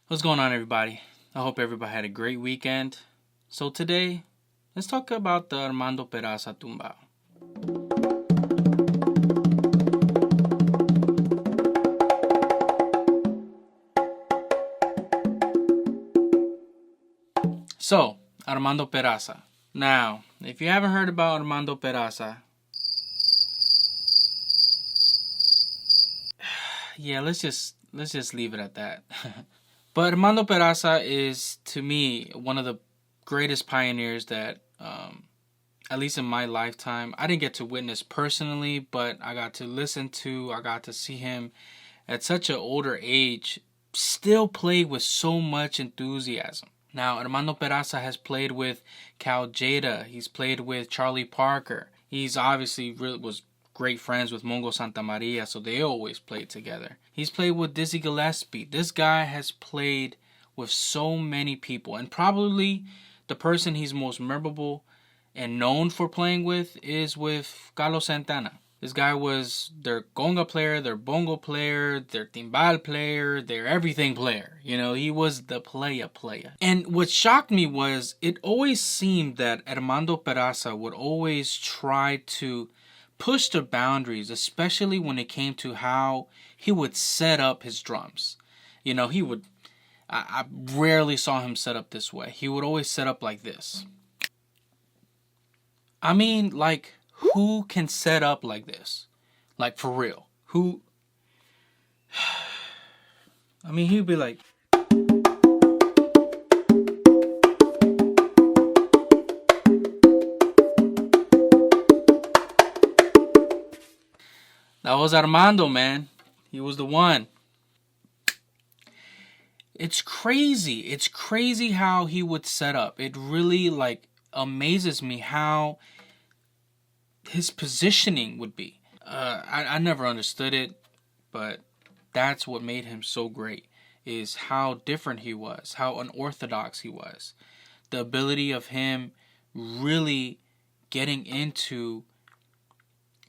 What's going on, everybody? I hope everybody had a great weekend. So today, let's talk about the Armando Peraza Tumbao. So, Armando Peraza. Now, if you haven't heard about Armando Peraza, yeah, let's just leave it at that. But Armando Peraza is, to me, one of the greatest pioneers that, at least in my lifetime, I didn't get to witness personally, but I got to listen to, I got to see him at such an older age still play with so much enthusiasm. Now, Armando Peraza has played with Cal Jada. He's played with Charlie Parker. He's obviously was great friends with Mongo Santamaria, so they always played together. He's played with Dizzy Gillespie. This guy has played with so many people, and probably the person he's most memorable and known for playing with is with Carlos Santana. This guy was their conga player, their bongo player, their timbal player, their everything player. You know, he was the player. And what shocked me was it always seemed that Armando Peraza would always try to push the boundaries, especially when it came to how he would set up his drums. You know, I rarely saw him set up this way. He would always set up like this. I mean, like, who can set up like this? Like, for real. Who? I mean, he'd be like. That was Armando, man. He was the one. It's crazy. It's crazy how he would set up. It really, like, amazes me how his positioning would be. I never understood it, but that's what made him so great, is how different he was, how unorthodox he was. The ability of him really getting into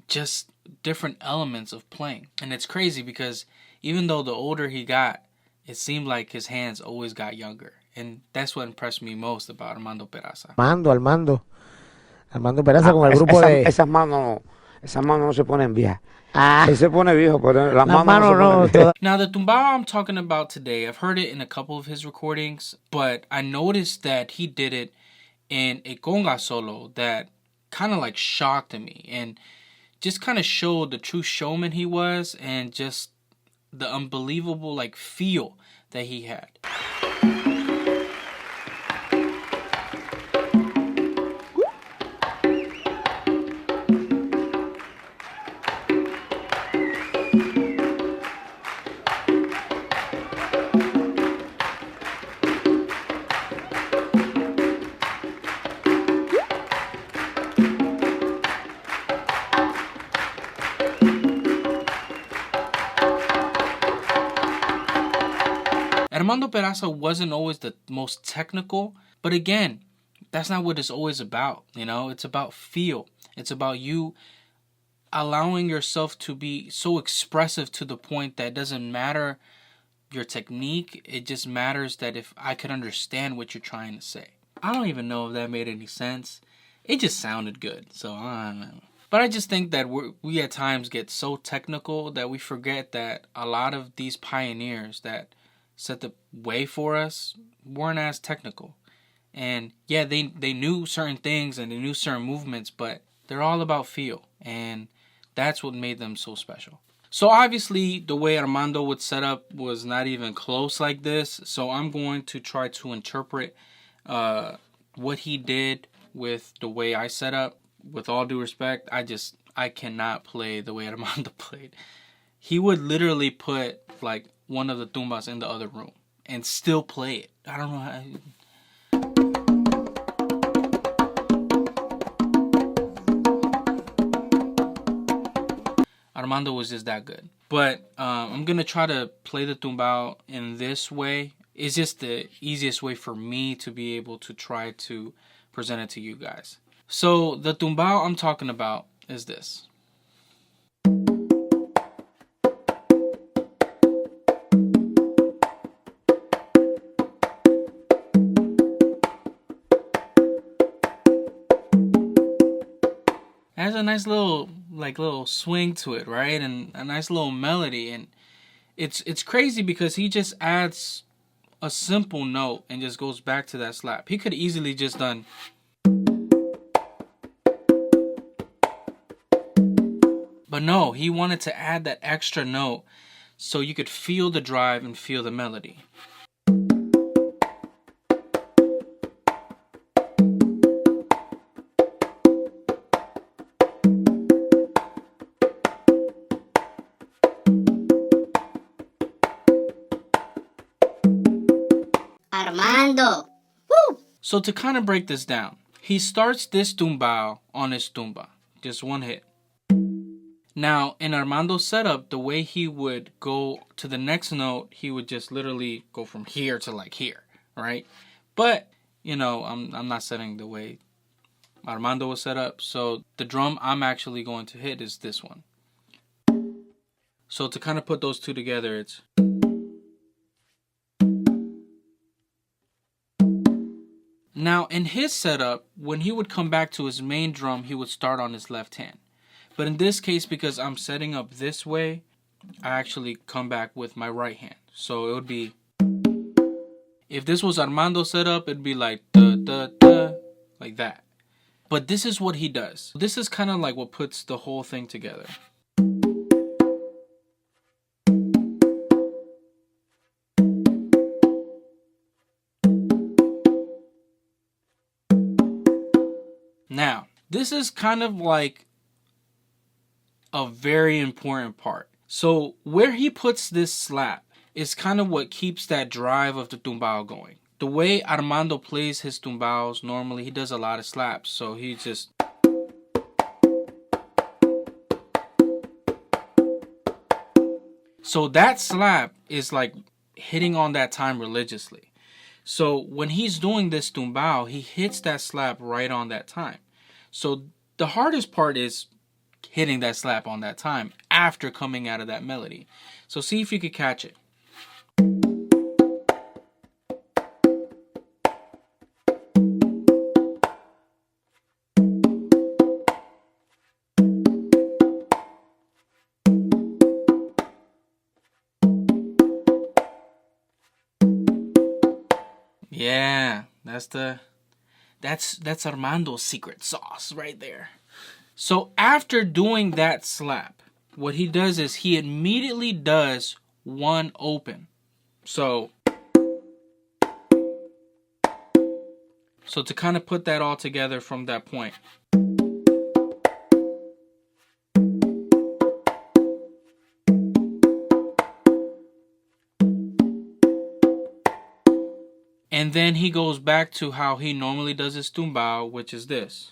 just different elements of playing. And it's crazy because even though the older he got, it seemed like his hands always got younger. And that's what impressed me most about Armando Peraza. Armando Peraza con el grupo de... Esas manos no se ponen viejas. Ah, Él se pone viejo, pero las las manos no se manos ponen no. viejas. Now, the tumbao I'm talking about today, I've heard it in a couple of his recordings, but I noticed that he did it in a conga solo that kind of like shocked me and just kind of showed the true showman he was and just the unbelievable like feel that he had. Armando Peraza wasn't always the most technical, but again, that's not what it's always about, you know? It's about feel. It's about you allowing yourself to be so expressive to the point that it doesn't matter your technique, it just matters that if I could understand what you're trying to say. I don't even know if that made any sense. It just sounded good, so I don't know. But I just think that we at times get so technical that we forget that a lot of these pioneers that set the way for us weren't as technical. And yeah, they knew certain things and they knew certain movements, but they're all about feel. And that's what made them so special. So obviously the way Armando would set up was not even close like this. So I'm going to try to interpret what he did with the way I set up. With all due respect, I cannot play the way Armando played. He would literally put like one of the tumbas in the other room and still play it. I don't know how. Armando was just that good. But I'm going to try to play the tumbao in this way. It's just the easiest way for me to be able to try to present it to you guys. So the tumbao I'm talking about is this. has a nice little swing to it, right? And a nice little melody. And it's crazy because he just adds a simple note and just goes back to that slap. He could easily just done. But no, he wanted to add that extra note so you could feel the drive and feel the melody. Armando. Woo! So to kind of break this down, he starts this tumbao on his tumba. Just one hit. Now, in Armando's setup, the way he would go to the next note, he would just literally go from here to like here, right? But, you know, I'm not setting the way Armando was set up. So the drum I'm actually going to hit is this one. So to kind of put those two together, it's... Now, in his setup, when he would come back to his main drum, he would start on his left hand. But in this case, because I'm setting up this way, I actually come back with my right hand. So it would be... If this was Armando's setup, it'd be like da da da, like that. But this is what he does. This is kind of like what puts the whole thing together. Now, this is kind of like a very important part. So where he puts this slap is kind of what keeps that drive of the tumbao going. The way Armando plays his tumbaos, normally he does a lot of slaps. So he just... So that slap is like hitting on that time religiously. So when he's doing this tumbao, he hits that slap right on that time. So the hardest part is hitting that slap on that time after coming out of that melody. So see if you could catch it. Yeah, that's Armando's secret sauce right there. So after doing that slap, what he does is he immediately does one open. So to kind of put that all together from that point. And then he goes back to how he normally does his tumbao, which is this.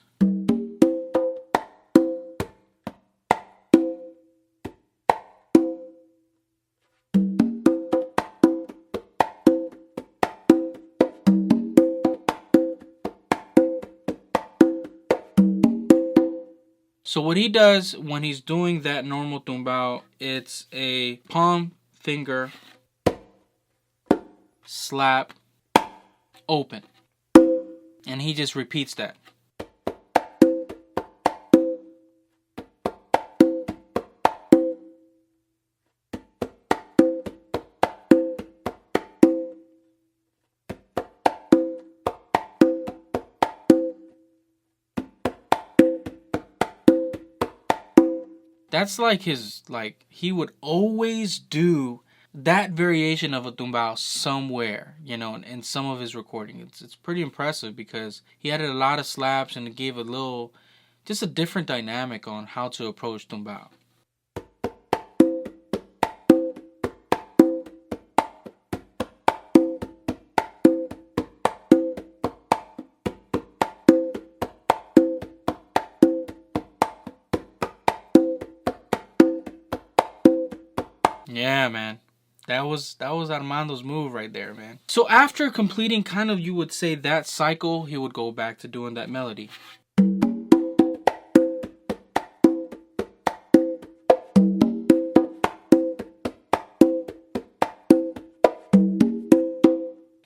So what he does when he's doing that normal tumbao, it's a palm, finger, slap, open. And he just repeats that. That's like his, he would always do that variation of a tumbao somewhere, you know, in some of his recording. It's pretty impressive because he added a lot of slaps and it gave just a different dynamic on how to approach tumbao. Yeah, man. That was Armando's move right there, man. So after completing kind of, you would say, that cycle, he would go back to doing that melody.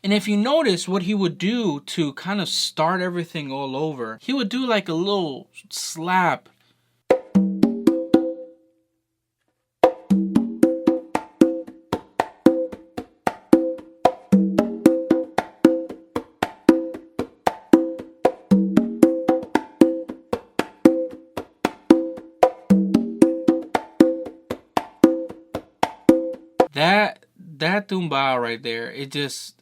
And if you notice what he would do to kind of start everything all over, he would do like a little slap that tumbao right there, it's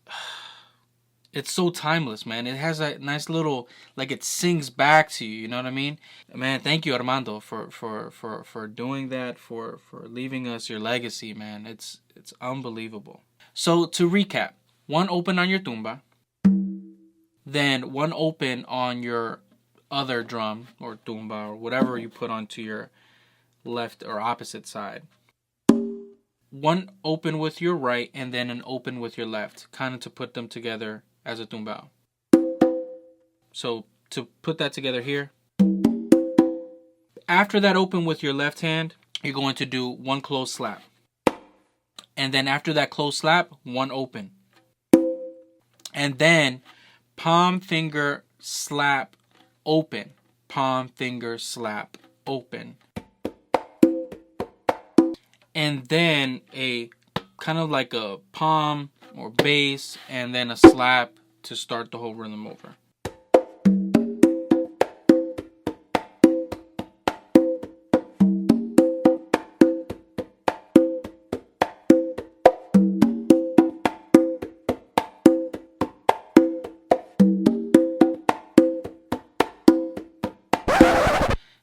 so timeless, man. It has a nice little, like, it sings back to you, you know what I mean? Man, thank you, Armando, for doing that, for leaving us your legacy, man. It's unbelievable. So to recap, one open on your tumba, then one open on your other drum or tumba or whatever you put onto your left or opposite side. One open with your right and then an open with your left, kind of to put them together as a tumbao. So to put that together here, after that open with your left hand, you're going to do one closed slap. And then after that closed slap, one open. And then palm finger slap open. Palm finger slap open. And then a kind of like a palm or bass, and then a slap to start the whole rhythm over.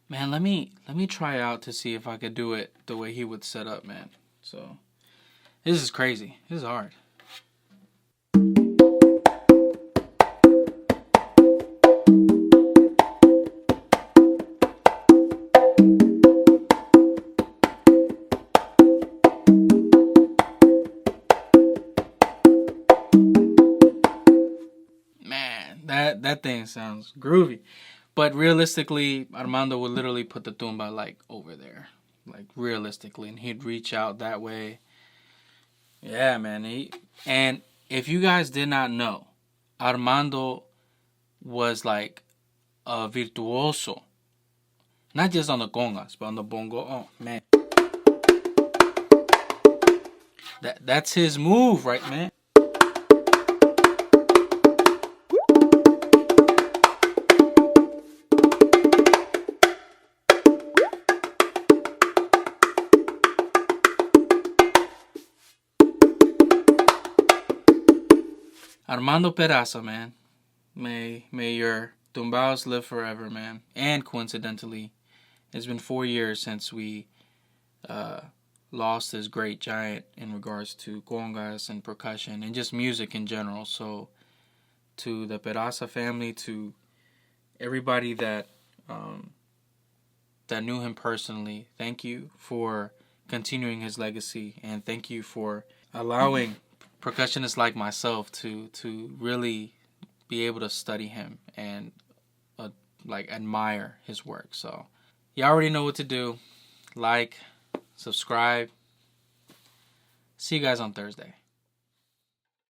Man, let me try out to see if I could do it the way he would set up, man. So this is crazy. This is hard. Man, that thing sounds groovy. But realistically, Armando would literally put the tumba like over there. Like realistically. And he'd reach out that way. Yeah, man. And if you guys did not know, Armando was like a virtuoso. Not just on the congas, but on the bongo. Oh, man. That's his move, right, man? Armando Peraza, man. May your tumbaos live forever, man. And coincidentally, it's been 4 years since we lost this great giant in regards to congas and percussion and just music in general. So to the Peraza family, to everybody that knew him personally, thank you for continuing his legacy, and thank you for allowing percussionists like myself to really be able to study him and like admire his work. So you already know what to do. Like, subscribe. See you guys on Thursday.